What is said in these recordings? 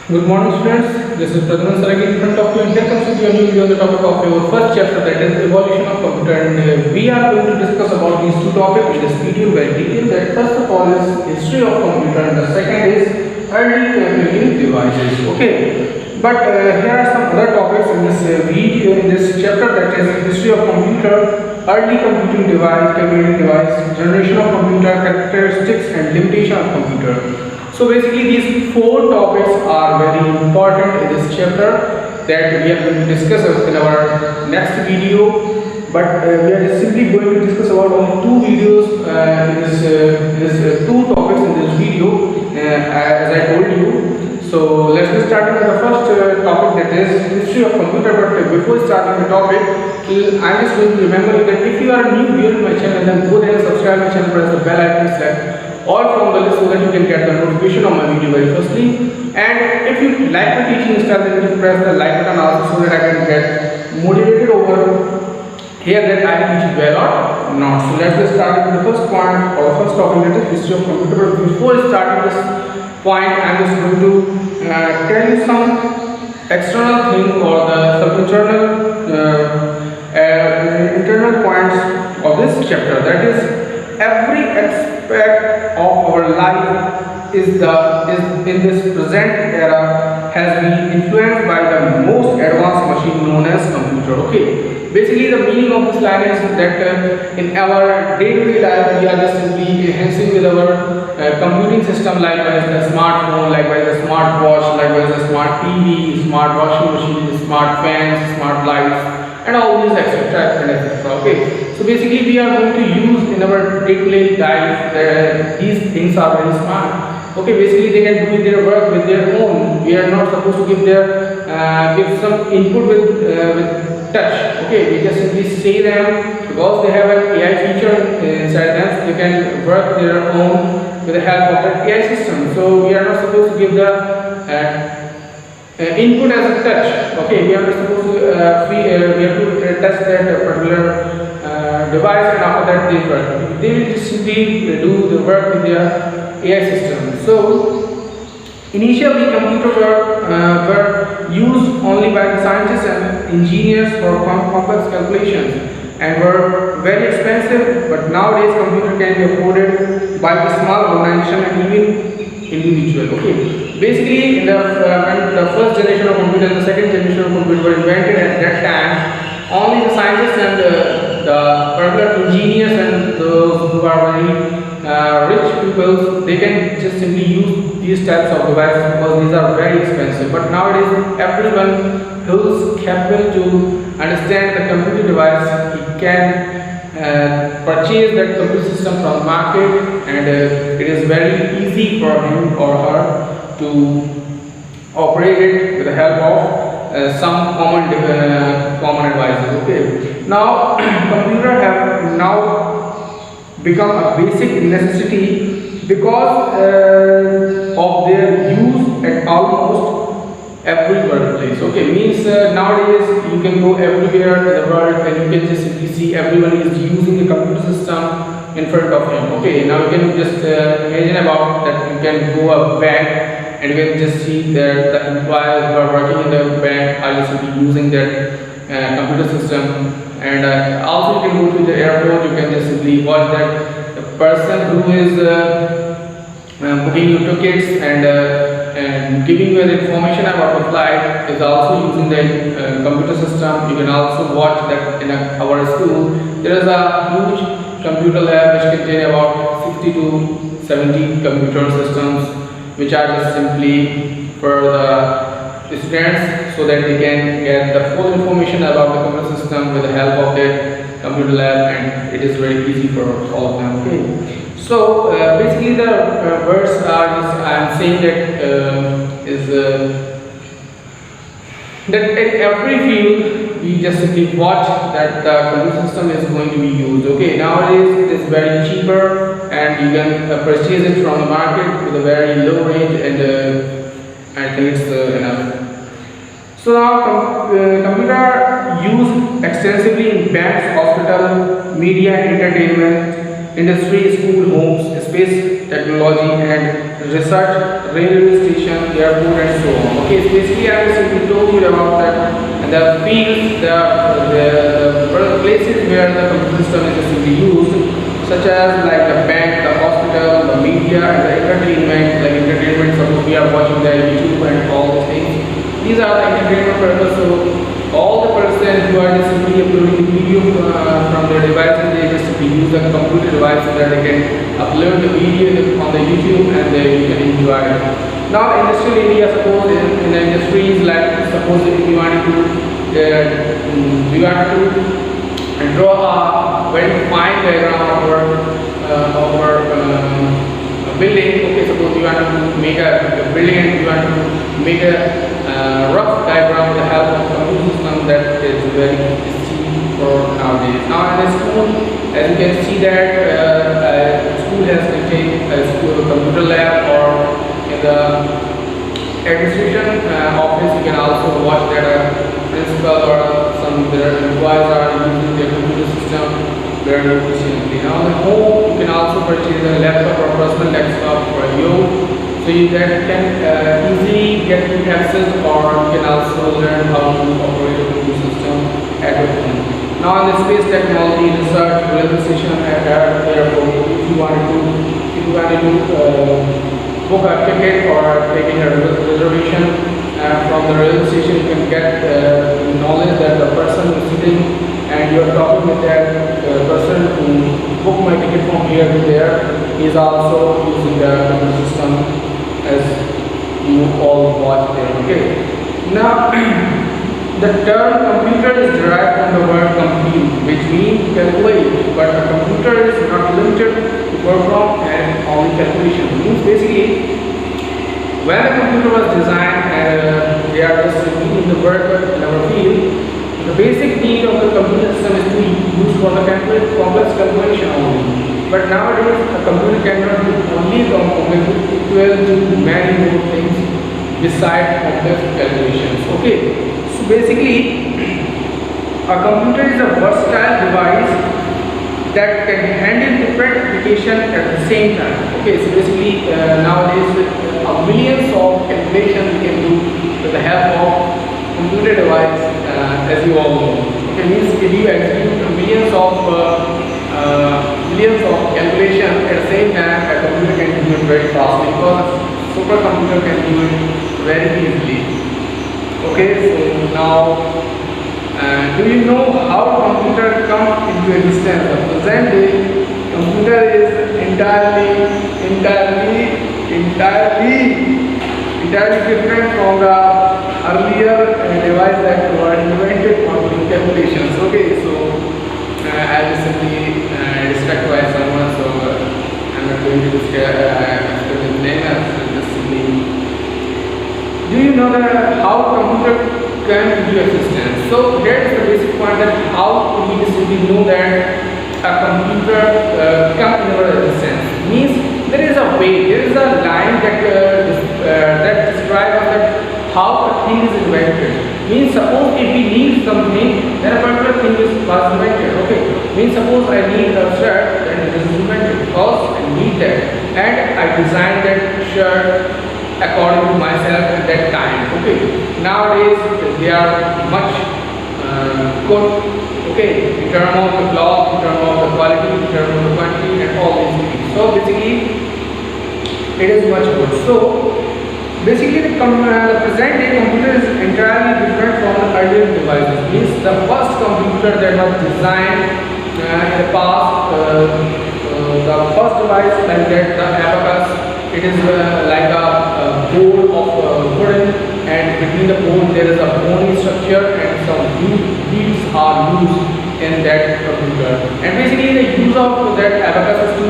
Good morning, students. This is Pradhan Saragi in front of you, and here comes with your new video on the topic of your first chapter, that is evolution of computer. And we are going to discuss about these two topics in this video in very detail. That first of all is history of computer, and the second is early computing devices. Okay. But here are some other topics in this video, in this chapter, that is history of computer, early computing device, generation of computer, characteristics and limitation of computer. So basically these four topics are very important in this chapter that we are going to discuss in our next video. But we are just simply going to discuss about only two videos in this two topics in this video, as I told you. So let's get started with the first topic, that is history of computer. But before starting the topic, I'm just going to remember you that if you are a new viewer to my channel, then go there and subscribe my channel, press the bell icon, select all from the list so that you can get the notification of my video very firstly. And if you like the teaching style, then you can press the like button also so that I can get motivated over here that I teach well or not. So let's get started with the first point or the first topic, that is history of computer. But before starting this point, I'm just going to tell you some external thing or some internal points of this chapter. That is, every aspect of our life is in this present era has been influenced by the most advanced machine known as computer. Okay. Basically, the meaning of this line is that in our day-to-day life, we are just simply enhancing with our computing system, likewise the smartphone, likewise the smartwatch, likewise the smart TV, smart washing machine, smart fans, smart lights, and all these etc. and etc. Okay. So basically, we are going to use in our day-to-day life these things are very smart. Okay, basically they can do their work with their own. We are not supposed to give some input with touch. Okay, we just simply say them, because they have an AI feature inside them, they can work their own with the help of that AI system. So we are not supposed to give the input as a touch. Okay, we are not supposed to we have to test that particular device, and after that they work. They will just simply do the work with their AI system. So initially computers were used only by the scientists and engineers for complex calculations and were very expensive, but nowadays computer can be afforded by the small organization and even individual. Okay. Basically, when the first generation of computer and the second generation of computer were invented at that time, only the scientists and the particular engineers and those who are very rich people, they can just simply use these types of devices because these are very expensive. But nowadays, everyone who is capable to understand the computer device, he can purchase that computer system from the market, and it is very easy for him or her to operate it with the help of some common devices. Okay. Now computer have now become a basic necessity because of their use at almost every workplace. Okay, means nowadays you can go everywhere in the world and you can just simply see everyone is using the computer system in front of him. Okay, now you can just imagine about that. You can go a bank and you can just see that the employees who are working in the bank are just simply using that computer system. And also you can go to the airport, you can just simply watch that the person who is booking your tickets and giving you the information about the flight is also using the computer system. You can also watch that in our school. There is a huge computer lab which contains about 60 to 70 computer systems, which are just simply for the students so that they can get the full information about the computer system with the help of the computer lab, and it is very easy for all of them. Okay. So basically the words are just, I am saying that in every field we just simply watch that the computer system is going to be used. Okay, nowadays it is very cheaper and you can purchase it from the market with a very low range, and I think it's enough. So now computer used extensively in banks, hospital, media, entertainment, industry, school, homes, space technology and research, railway station, airport and so on. Okay, so basically I will simply told you about that and the fields, the places where the computer system is simply used, such as like the bank, the hospital, the media and the entertainment, like entertainment, suppose we are watching the YouTube and all these things. These are the entertainment purpose. So all the person who are just simply uploading the video from their devices, they just simply use the computer device so that they can upload the video on the YouTube and they can enjoy it. Now industrial area, suppose in the industries, like suppose if you want to draw a very fine diagram of our building. Okay, suppose you want to make a building and you want to make a rough diagram with the help of computer system, that is very easy for nowadays. Now in the school, as you can see that school has contained a school computer lab, or in the administration office you can also watch that principal or some of their employees are using their computer system very efficiently. Now at home you can also purchase a laptop or personal desktop for you, so you can easily get access, or you can also learn how to operate a computer system at your home. Now in the space technology, research, railway station and airport, if you wanted to book a ticket or taking a reservation from the railway station, you can get knowledge that the person is sitting and you are talking with that person who booked my ticket from here to there is also using the computer system, as you all watch there. Okay. Now the term computer is derived from the word compute, which means calculate, but a computer is not limited to perform and only calculation. It means basically when a computer was designed, they are just repeating the word in our field, the basic need of the computer system is to use for the complex calculation only. But nowadays a computer cannot do only complex, it will do many more things besides complex calculations. Okay. So basically a computer is a versatile device that can handle different applications at the same time. Okay, so basically nowadays millions of calculations we can do with the help of computer device, as you all know. Okay, means if you execute millions of calculations at the same time, a computer can do it very fast, because supercomputer can do it very easily. Okay, so now do you know how computer come into existence? The present day computer is entirely different from the earlier device that were invented for doing calculations. Okay, so I recently distracted by someone, so I'm not going to discuss his name. Just simply, do you know that how computer came into existence? So here is the basic point, that how we simply know that a computer come into our existence. Means there is a way, there is a line that describes that how a thing is invented. Means suppose if we need something, then a particular thing was invented. Okay. Means suppose I need a shirt, then it is invented because I need that, and I designed that shirt according to myself at that time. Okay. Nowadays they are much good. Okay, in terms of the cloth, in terms of the quality, in terms of the quantity, and all these things. So basically, it is much good. So basically, the present day computer is entirely different from the earlier devices. Means the first computer that was designed in the past, the first device like that, the abacus, it is like a board of wooden, and between the board there is a bony structure, and some beads are used in that computer. And basically the use of that abacus is to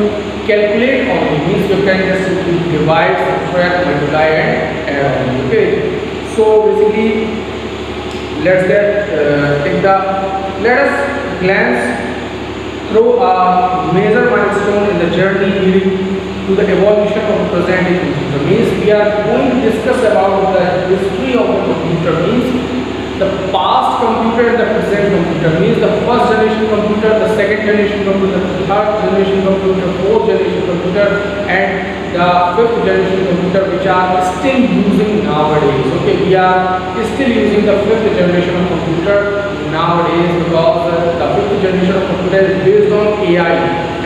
calculate only. Means you can just divide, subtract, multiply and add only. Okay. So basically let us glance through a major milestone in the journey leading to the evolution of the present day computer. Means we are going to discuss about the history of the computer. Means the past computer and the present computer. Means the first generation computer, the second generation computer, the third generation computer, fourth generation computer, and the fifth generation computer, which are still using nowadays. Okay, we are still using the fifth generation of computer nowadays, because the fifth generation of computer is based on AI.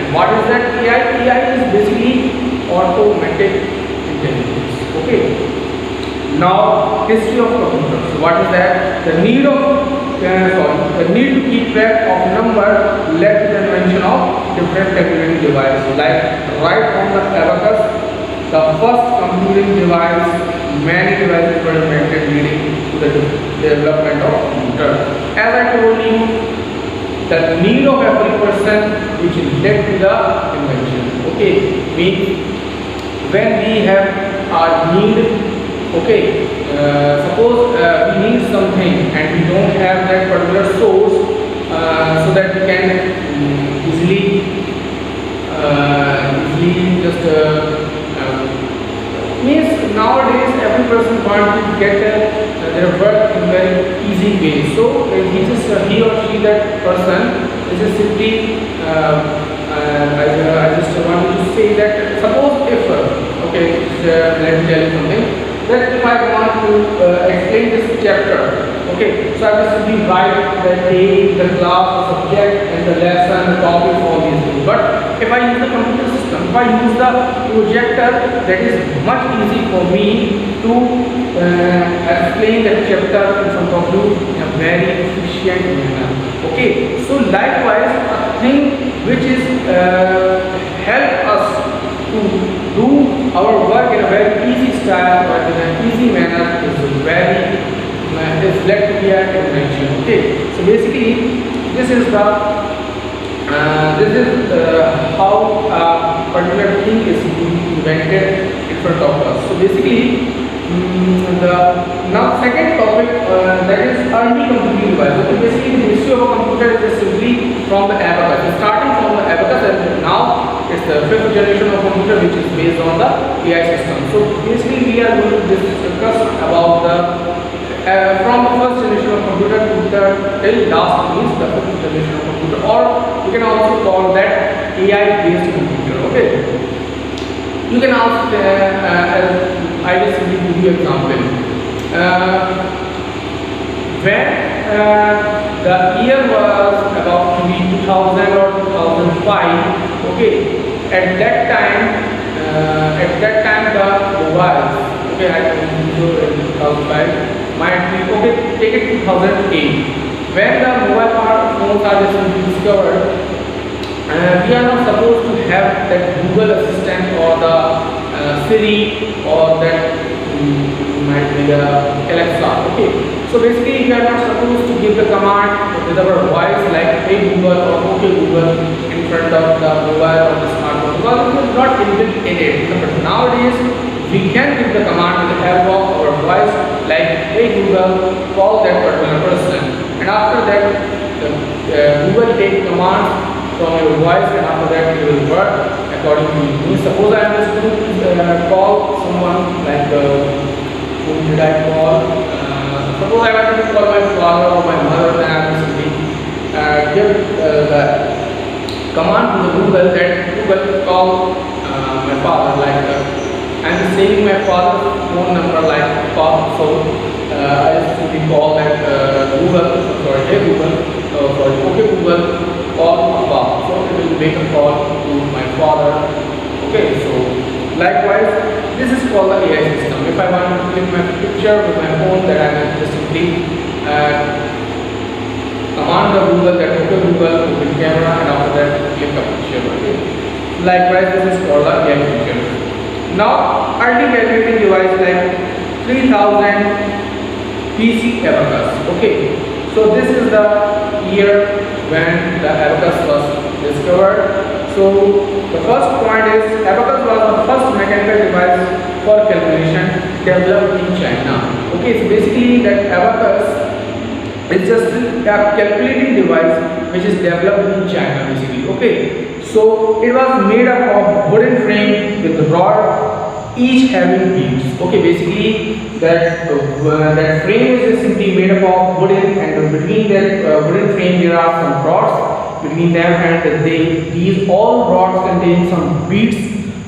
And what is that AI? AI is basically automatic intelligence. Okay. Now, history of computers. So what is that? The need to keep track of number led to the invention of different calculating devices. Like right from the abacus, the first computing device, many devices were invented, leading to the development of computer. As I told you, the need of every person which led to the invention. Okay, means when we have our need. Okay, suppose we need something and we don't have that particular source, so that we can easily just means nowadays every person wants to get their work in very easy way. So he or she, that person is just simply I just wanted to say that suppose if okay, let me tell you something. That if I want to explain this chapter, okay, so I will simply write the day, the class, the subject, and the lesson, the topic, all these things. But if I use the computer system, if I use the projector, that is much easy for me to explain the chapter in front of you in a very efficient manner. Okay, so likewise, a thing which is help us to do our work in a very easy style or in an easy manner is very is led to be an invention. Okay, so basically this is the how a particular thing is invented in front of us. So basically now second topic, that is early computing device. So basically the history of a computer is simply from the abacus, starting from the abacus, and now it's the fifth generation of computer which is based on the AI system. So basically we are going to discuss about the from the first generation of computer to the till last means the fifth generation of computer, or you can also call that AI based computer. Okay, you can ask I will simply give you example. When the year was about to be 2000 or 2005, okay, at that time the mobiles, okay, I can show in 2005, might be, okay, take it 2008, when the mobile phones are just discovered. We are not supposed to have that Google Assistant or the Siri or that might be the Alexa. Okay, so basically we are not supposed to give the command with our voice like hey Google or okay Google in front of the mobile or the smartphone, because it is not inbuilt in it. But nowadays we can give the command with the help of our voice like hey Google, call that particular person, and after that Google take commands from your voice, and after that it will work according to you. Suppose I am just going to call someone like whom did I call? Suppose I wanted to call my father or my mother, then I will simply give the command to the Google that Google call my father, like I am saying my father's phone number like call, so I just simply call that Google, sorry, hey Google, sorry, okay Google, call Papa, so it will make a call to my father. Okay, so likewise this is called the AI system. If I want to click my picture with my phone, that I will just simply command the Google that okay Google open camera, and after that click a picture. Okay, likewise this is called the AI feature. Now early calculating device like 3000 PC abacus. Okay, so this is the year when the abacus was discovered. So the first point is abacus was the first mechanical device for calculation developed in China. Okay, so basically that abacus is just a calculating device which is developed in China basically. Okay, so it was made up of wooden frame with rod each having beams. Okay, basically that frame is simply made up of wooden, and between that wooden frame there are some rods between them, and these all rods contain some beads.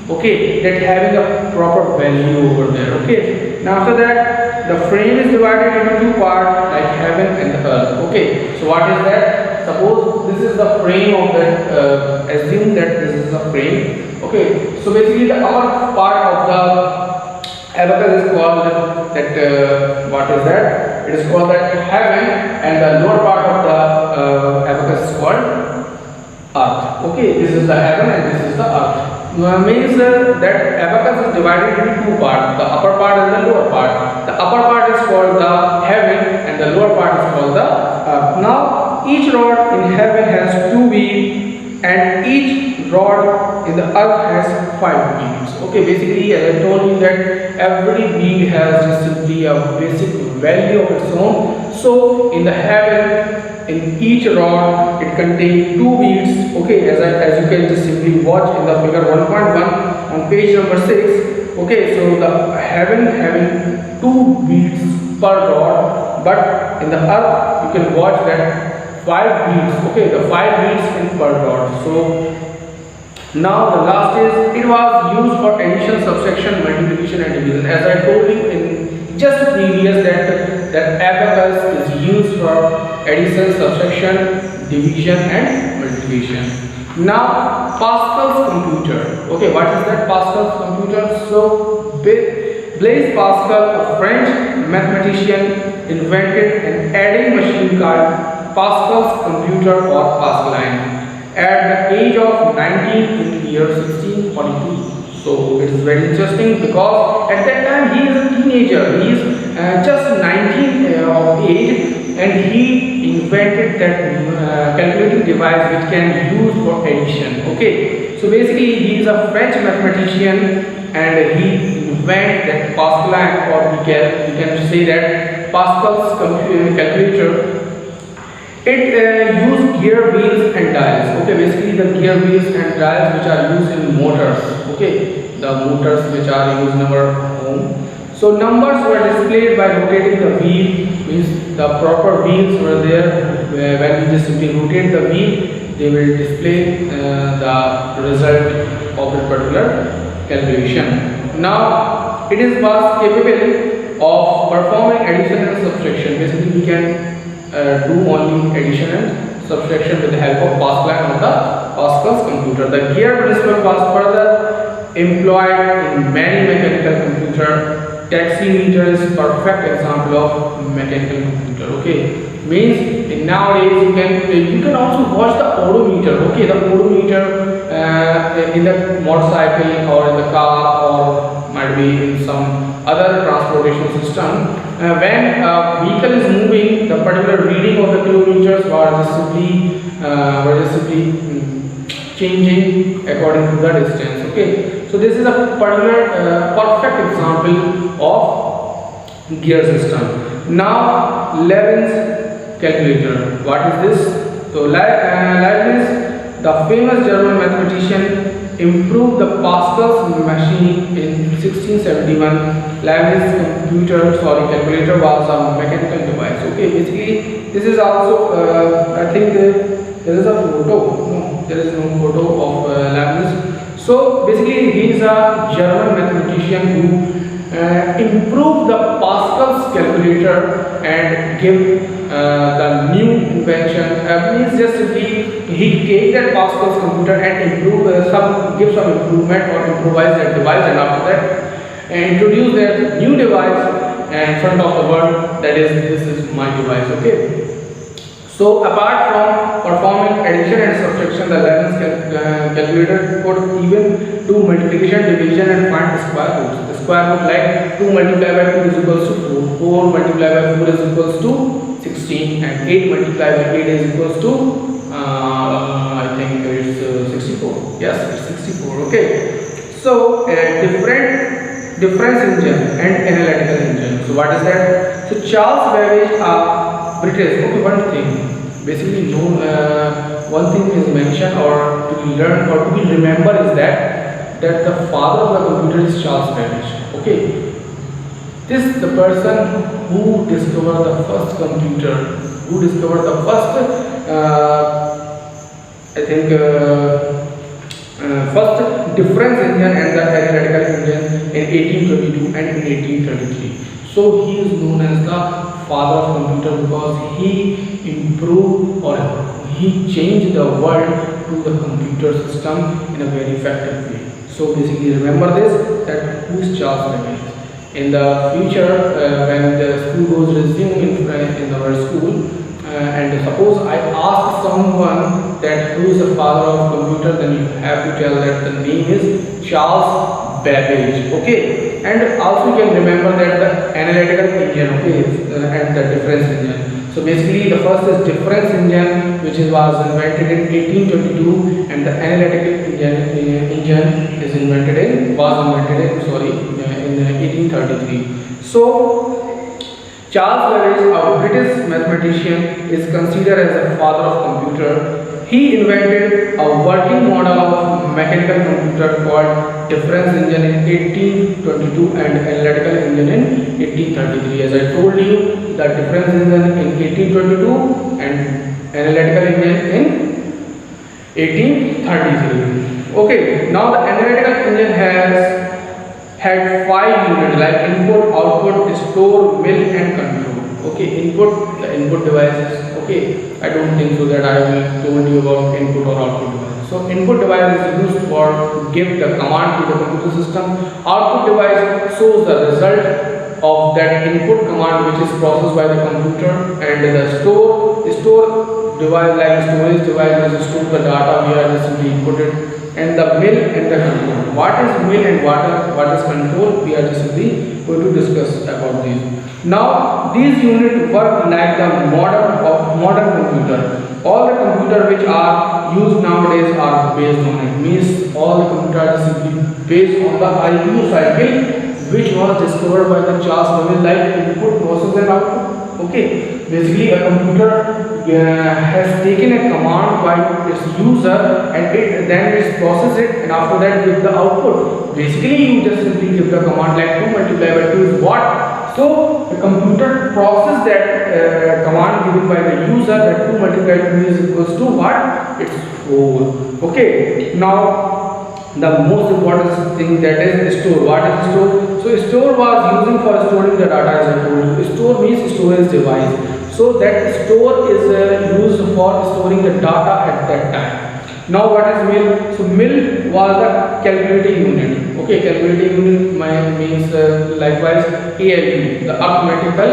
Okay, that having a proper value over there. Okay, now after that the frame is divided into two parts like heaven and the earth. Okay, so what is that? Suppose this is the frame of that, assume that this is the frame. Okay, so basically the upper part of the abacus is called that, what is that? It is called that heaven, and the lower part of the abacus is called earth. Okay, this is the heaven and this is the earth. Means that abacus is divided into two parts, the upper part and the lower part. The upper part is called the heaven and the lower part is called the earth. Now each rod in heaven has 2 beams and each rod in the earth has 5 beams. Okay, basically as I told you that every beam has just simply a basic value of its own. So in the heaven, in each rod it contains 2 beads. Okay, as you can just simply watch in the figure 1.1 on page number 6. Okay, so the heaven having 2 beads per rod, but in the earth you can watch that 5 beads. Okay, the 5 beads in per rod. So now the last is, it was used for addition, subtraction, multiplication and division. As I told you in just previous that abacus is used for addition, subtraction, division and multiplication. Now Pascal's computer. Okay, what is that Pascal's computer? So Blaise Pascal, a French mathematician, invented an adding machine called Pascal's computer or Pascaline at the age of 19 in the year 1643. So it is very interesting because at that time he is a teenager. He is just 19 of age, and he invented that calculating device which can use for addition. Okay, so basically he is a French mathematician and he invented that Pascaline, or we can say that Pascal's calculator. It used gear wheels and dials. Okay, basically the gear wheels and dials which are used in motors. Okay, the motors which are used in our home. So numbers were displayed by rotating the wheel, means the proper wheels were there. When we just simply rotate the wheel, they will display the result of a particular calculation. Now it was capable of performing addition and subtraction. Basically we can do only addition and subtraction with the help of Pascal or the Pascal's computer. The gear principle was further employed in many mechanical computers. Taximeter is perfect example of mechanical computer. Okay, means in nowadays you can also watch the odometer. Okay, the odometer in the motorcycle or in the car or might be in some other transportation system. When a vehicle is moving, the particular reading of the kilometers were just simply changing according to the distance. Okay, so this is a particular perfect example of gear system. Now Leibniz calculator. What is this? So Leibniz, the famous German mathematician, improved the Pascal's machine in 1671. Leibniz calculator was a mechanical device. Okay, basically this is also I think there is a photo. No, there is no photo of Leibniz. So basically he is a German mathematician who improved the Pascal's calculator and give the new invention. Means just he take that Pascal's computer and give some improvement or improvise that device, and after that introduce that new device in front of the world, that is, this is my device. Okay, so apart from performing addition and subtraction, the Leibniz calculator could even do multiplication, division and find the square roots. The square root, like 2 multiplied by 2 is equals to 4, 4 multiplied by 4 is equals to 16, and 8 multiplied by 8 is equals to I think it's 64. Yes, it's 64. Okay, so difference engine and analytical engine. So what is that? So Charles Babbage, British. Okay, one thing basically known, one thing is mentioned or to be learned or to be remembered is that that the father of the computer is Charles Babbage. Okay, this the person who discovered the first computer, who discovered the first first difference engine and the analytical engine in 1822 and in 1833. So he is known as the father of computer because he improved or he changed the world to the computer system in a very effective way. So basically remember this, that who is Charles Babbage. In the future, when the school goes resume in our school, and suppose I ask someone that who is the father of computer, then you have to tell that the name is Charles Babbage. Okay, and also you can remember that the analytical engine, okay, and the difference engine. So basically the first is difference engine, which was invented in 1822, and the analytical engine is invented in 1833. So Charles Babbage, a British mathematician, is considered as the father of computer. He invented a working model of mechanical computer called difference engine in 1822 and analytical engine in 1833. As I told you, the difference engine in 1822 and analytical engine in 1833. Okay, now the analytical engine has had 5 units like input, output, store, mill and control. Okay, input, the input devices. Okay, I don't think so that I will told you about input or output device. So input device is used for give the command to the computer system. Output device shows the result of that input command which is processed by the computer, and the store device like storage device which stores the data we are just simply inputted, and the mill and the control. What is mill and what is control? We are just simply going to discuss about these. Now these units work like the modern computer. All the computer which are used nowadays are based on it. Means all the computers are simply based on the IQ cycle which was discovered by the Charles Babbage, like input, process and output. Okay, basically a computer has taken a command by its user and then it processes it, and after that give the output. Basically you just simply give the command like 2 multiplied by 2 is what? So the computer processes that command given by the user, that 2 multiplied by 2 is equals to what? It's 4. Okay, now the most important thing, that is store. What is store? So store was using for storing the data, as I told you. Store means storage device. So that store is used for storing the data at that time. Now what is mill? So mill was the calculating unit. Okay, calculating unit means likewise ALU, the arithmetical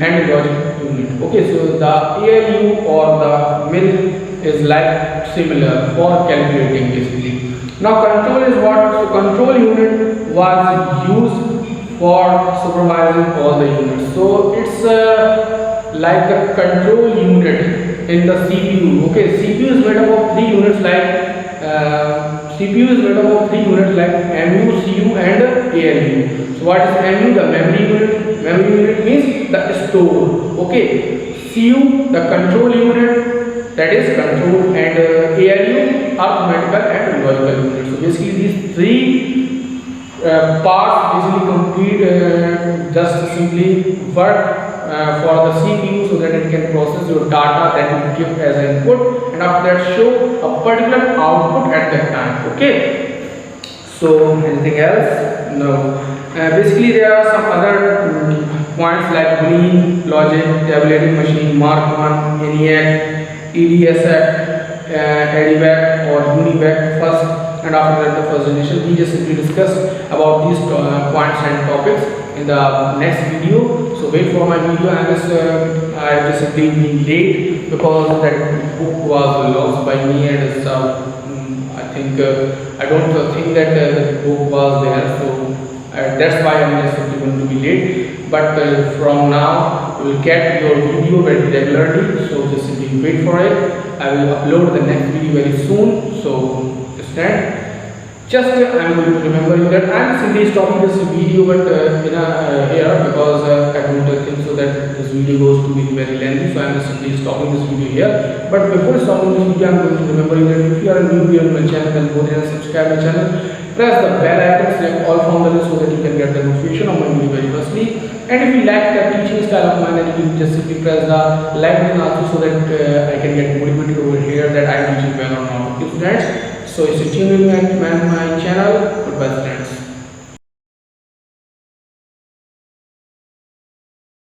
and logic unit. Okay, so the ALU or the mill is like similar for calculating basically. Now control is what? So control unit was used for supervising all the units. So it's like the control unit in the CPU. Okay, CPU is made up of 3 units like MU, CU and ALU. So what is MU? The memory unit. Memory unit means the store. Okay, CU the control unit, that is control, and ALU arithmetical and logical unit. So basically these 3 parts basically complete just simply work for the CPU so that it can process your data that you give as an input, and after that show a particular output at that time. Okay, so anything else? No. Basically there are some other points like Boolean logic, tabulating machine, Mark 1, ENIAC, EDSAC, ADVAC or UNIVAC first, and after that the first generation. We just simply discuss about these points and topics in the next video. So wait for my video. I have just simply been late because that book was lost by me, and I think I don't think that the book was there, so that's why I'm just simply going to be late. But from now you will get your video very regularly, so just simply wait for it. I will upload the next video very soon, so stand. Just I'm going to remember you that I'm simply stopping this video but here because I don't think so that this video goes to be very lengthy, so I'm simply stopping this video here. But before stopping this video, I'm going to remember you that if you are a new viewer on my channel, then go ahead and subscribe my channel press the bell icon, select all from the list so that you can get the notification of my video very firstly. And if you like the teaching style of mine, then you can just simply press the like button also so that I can get motivated over here that I am teaching well or not. Okay, students, so stay tuned with my channel.